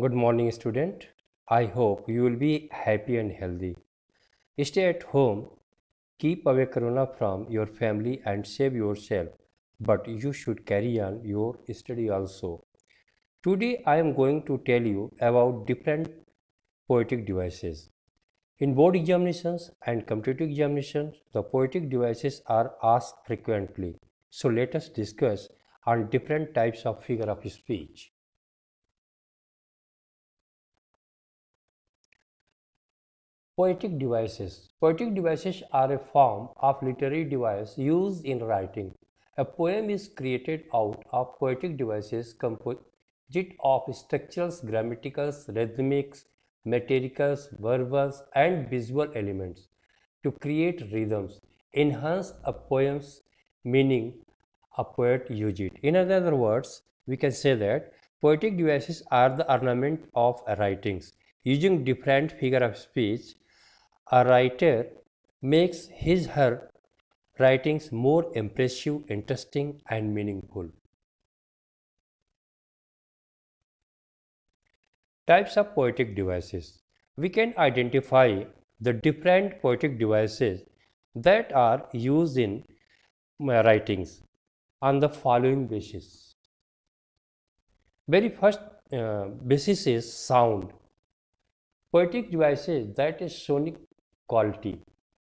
Good morning, student. I hope you will be happy and healthy. Stay at home, keep away corona from your family and save yourself. But you should carry on your study also. Today I am going to tell you about different poetic devices. In board examinations and competitive examinations, the poetic devices are asked frequently. So let us discuss on different types of figure of speech. Poetic devices. Poetic devices are a form of literary device used in writing. A poem is created out of poetic devices composite of structurals, grammaticals, rhythmics, metricals, verbals, and visual elements to create rhythms, enhance a poem's meaning. A poet use it. In other words, we can say that poetic devices are the ornament of writings. Using different figure of speech, a writer makes her writings more impressive, interesting, and meaningful. Types of poetic devices. We can identify the different poetic devices that are used in writings on the following basis. Very first basis is sound. Poetic devices that is sonic quality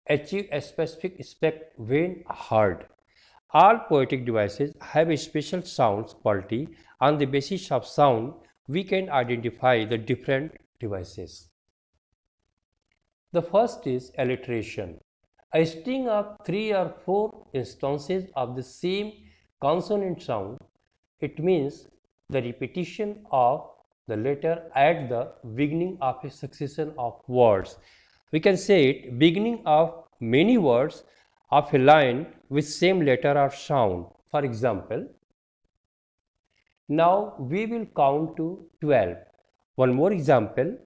achieve a specific effect when heard. All poetic devices have a special sound quality. On the basis of sound, we can identify the different devices. The first is alliteration. A string of 3 or 4 instances of the same consonant sound. It means the repetition of the letter at the beginning of a succession of words. We can say it beginning of many words of a line with same letter or sound. For example, now we will count to 12. One more example,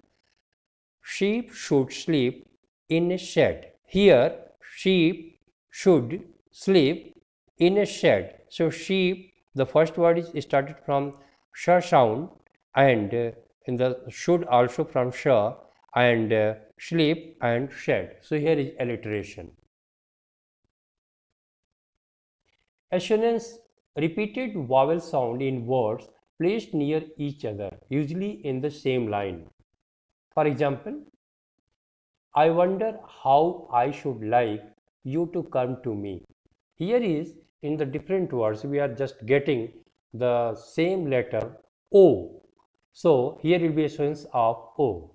sheep should sleep in a shed. Here, sheep should sleep in a shed. So, sheep, the first word is started from sh sound, and in the should also from sh, and sleep and shed. So, here is alliteration. Assonance, repeated vowel sound in words placed near each other, usually in the same line. For example, I wonder how I should like you to come to me. Here is in the different words we are just getting the same letter O. So here will be a sense of O.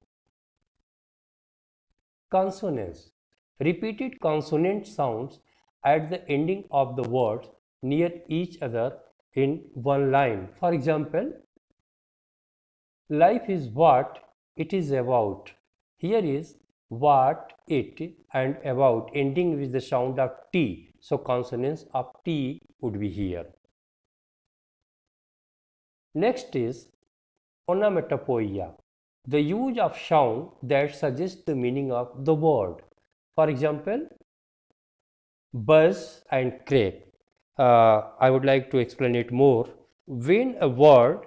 Consonants. Repeated consonant sounds at the ending of the words near each other in one line. For example, life is what it is about. Here is what it and about ending with the sound of T. So consonants of T would be here. Next is onomatopoeia, the use of sound that suggests the meaning of the word. For example, buzz and crack. I would like to explain it more. When a word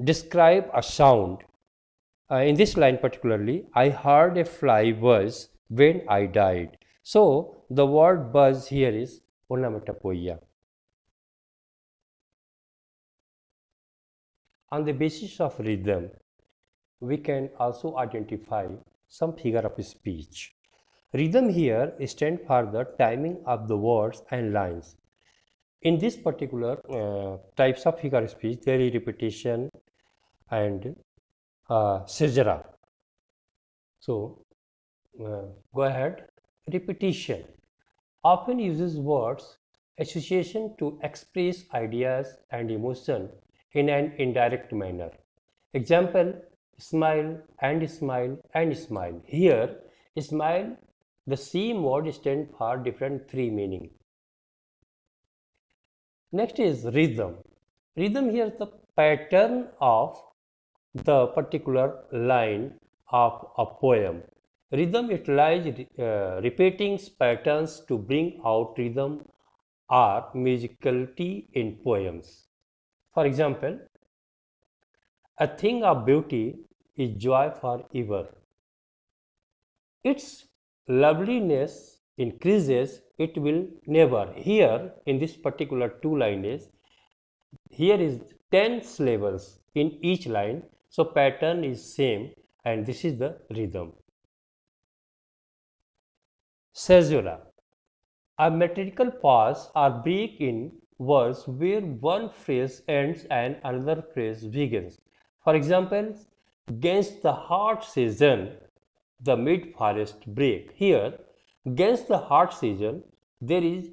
describe a sound, in this line particularly, I heard a fly buzz when I died. So the word buzz here is onomatopoeia. On the basis of rhythm, we can also identify some figure of speech. Rhythm here stands for the timing of the words and lines. In this particular types of figure of speech, there is repetition and caesura. So go ahead. Repetition often uses words association to express ideas and emotion in an indirect manner. Example, smile and smile and smile. Here, smile, the same word stands for different three meaning. Next is rhythm. Rhythm here is the pattern of the particular line of a poem. Rhythm utilizes repeating patterns to bring out rhythm or musicality in poems. For example, A thing of beauty is joy forever. Its loveliness increases, it will never. Here in this particular two lines, here is 10 syllables in each line, so pattern is same and this is the rhythm. Caesura. A metrical pause or break in words where one phrase ends and another phrase begins. For example, against the hot season, the mid-forest break. Here, against the hot season, there is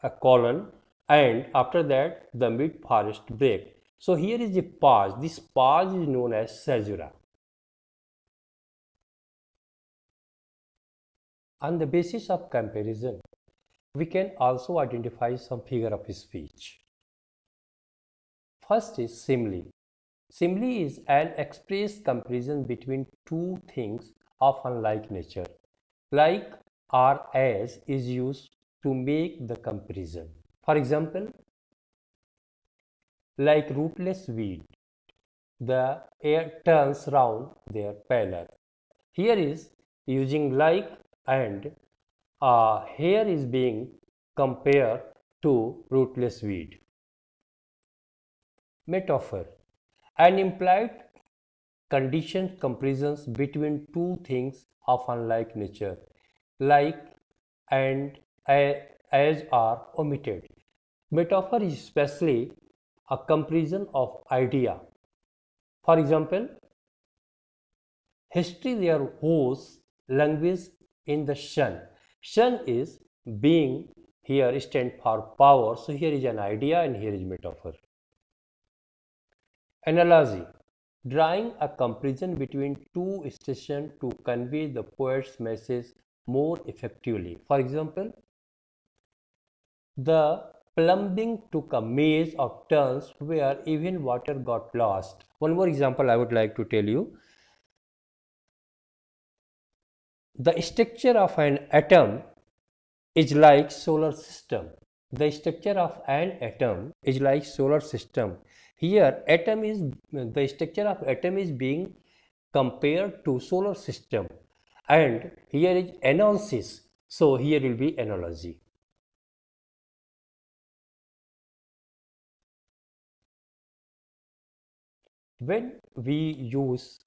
a colon and after that the mid-forest break. So here is a pause. This pause is known as caesura. On the basis of comparison, we can also identify some figure of speech. First is simile. Simile is an express comparison between two things of unlike nature. Like or as is used to make the comparison. For example, like rootless weed, the air turns round their paler. Here is using like and here is being compared to rootless weed. Metaphor. An implied conditioned comparisons between two things of unlike nature, like and as are omitted. Metaphor is especially a comparison of idea. For example, history there holds language in the sun. Sun is being here stand for power. So here is an idea and here is metaphor. Analogy. Drawing a comparison between two stations to convey the poet's message more effectively. For example, the plumbing took a maze of turns where even water got lost. One more example I would like to tell you. The structure of an atom is like solar system. The structure of an atom is like solar system. Here atom is the structure of atom is being compared to solar system and here is analysis. So here will be analogy. When we use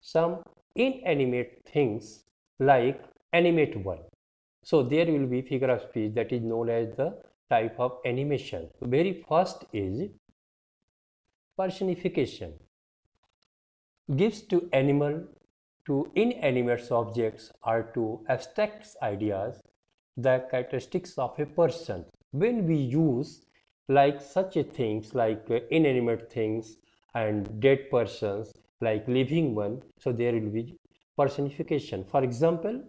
some inanimate things like animate one, so there will be figure of speech that is known as the type of animation. The very first is personification. Gives to animal, to inanimate objects or to abstract ideas the characteristics of a person. When we use like such a things like inanimate things and dead persons like living one, so there will be personification. For example,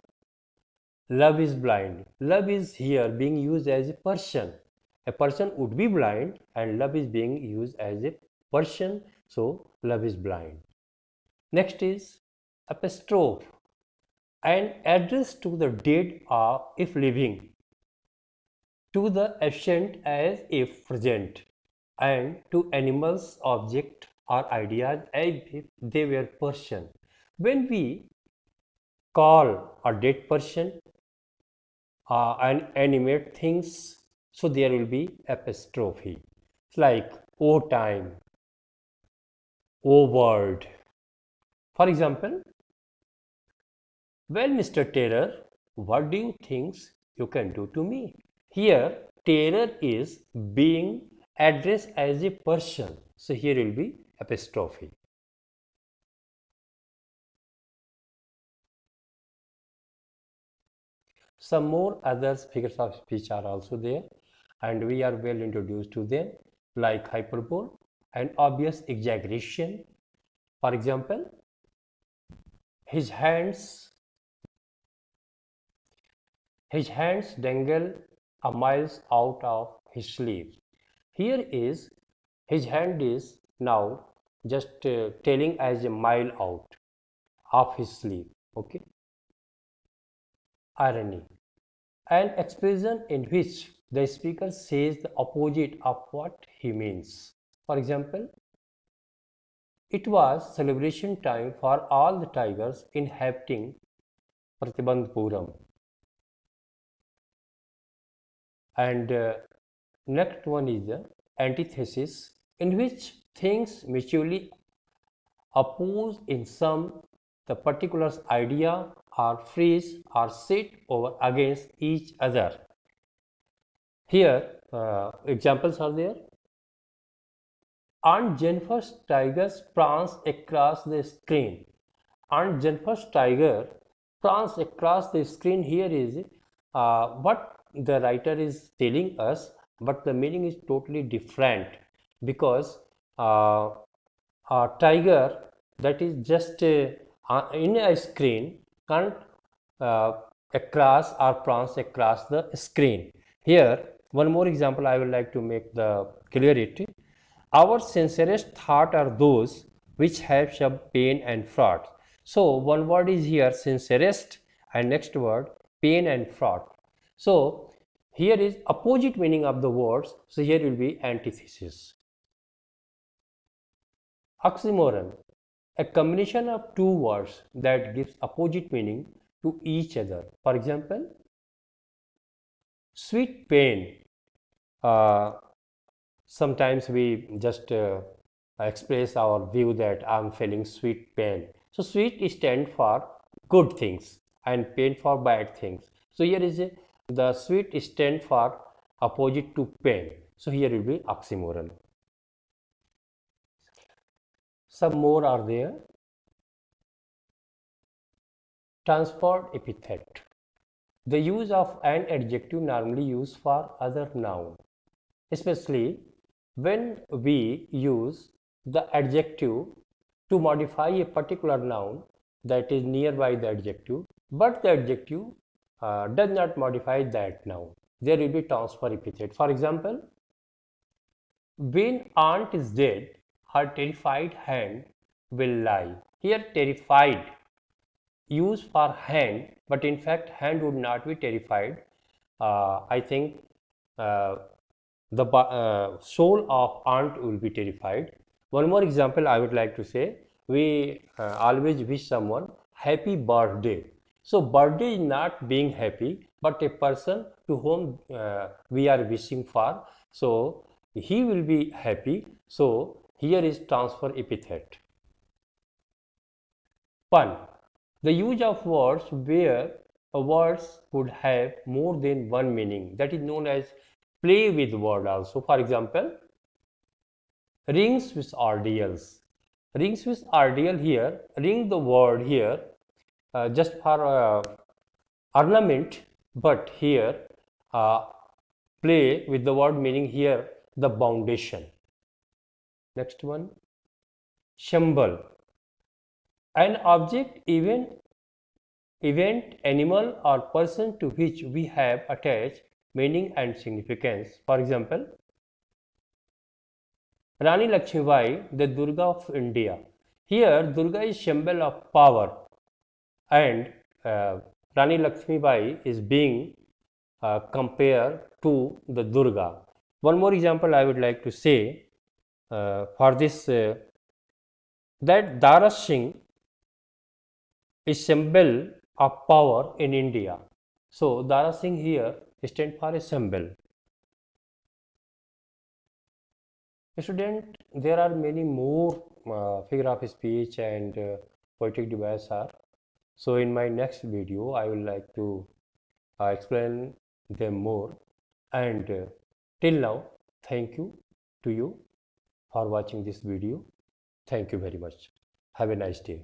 love is blind. Love is here being used as a person. A person would be blind and love is being used as a person, so love is blind. Next is apostrophe, an address to the dead or if living, to the absent as if present, and to animals, object or ideas as if they were person. When we call a dead person and animate things, so there will be apostrophe. It's like O time, O word. For example, well, Mr. Taylor, what do you think you can do to me? Here, Taylor is being addressed as a person. So here will be apostrophe. Some more other figures of speech are also there and we are well introduced to them like hyperbole and obvious exaggeration. For example, his hands dangle a miles out of his sleeve. Here is his hand is now just telling as a mile out of his sleeve. Okay. Irony. An expression in which the speaker says the opposite of what he means. For example, It was celebration time for all the tigers inhabiting Pratibandhpuram. And next one is the antithesis, in which things mutually oppose in some the particular idea or phrase are set over against each other. Here examples are there. Aunt Jennifer's tigers prance across the screen. Aunt Jennifer's tiger prance across the screen. Here is what the writer is telling us, but the meaning is totally different, because a tiger that is just in a screen can't uh, across or prance across the screen. Here, one more example I would like to make the clarity. Our sincerest thoughts are those which have some pain and fraud. So one word is here sincerest, and next word pain and fraud. So here is opposite meaning of the words. So here will be antithesis. Oxymoron, a combination of two words that gives opposite meaning to each other. For example, sweet pain. Sometimes we just express our view that I'm feeling sweet pain. So sweet stands for good things and pain for bad things. So here is the sweet stand for opposite to pain. So here will be oxymoron. Some more are there. Transferred epithet. The use of an adjective normally used for other noun, especially when we use the adjective to modify a particular noun that is nearby the adjective, but the adjective does not modify that noun. There will be transfer epithet. For example, when aunt is dead, her terrified hand will lie. Here terrified used for hand, but in fact hand would not be terrified. I think the soul of aunt will be terrified. One more example I would like to say, we always wish someone happy birthday. So birthday is not being happy, but a person to whom we are wishing for, so he will be happy. So here is transfer epithet. Pun, the use of words where a words could have more than one meaning, that is known as play with word also. For example, rings with RDLs. Rings with RDL here, ring the word here just for ornament, but here play with the word meaning here the foundation. Next one, symbol. An object, event, animal or person to which we have attached meaning and significance. For example, Rani Lakshmibai, the Durga of India. Here Durga is symbol of power, and Rani Lakshmibai is being compared to the Durga. One more example I would like to say for this, that Dara Singh is symbol of power in India. So Dara Singh here stands for a symbol. Student, there are many more figure of speech and poetic devices are. So in my next video, I will like to explain them more. And till now, thank you to you for watching this video. Thank you very much. Have a nice day.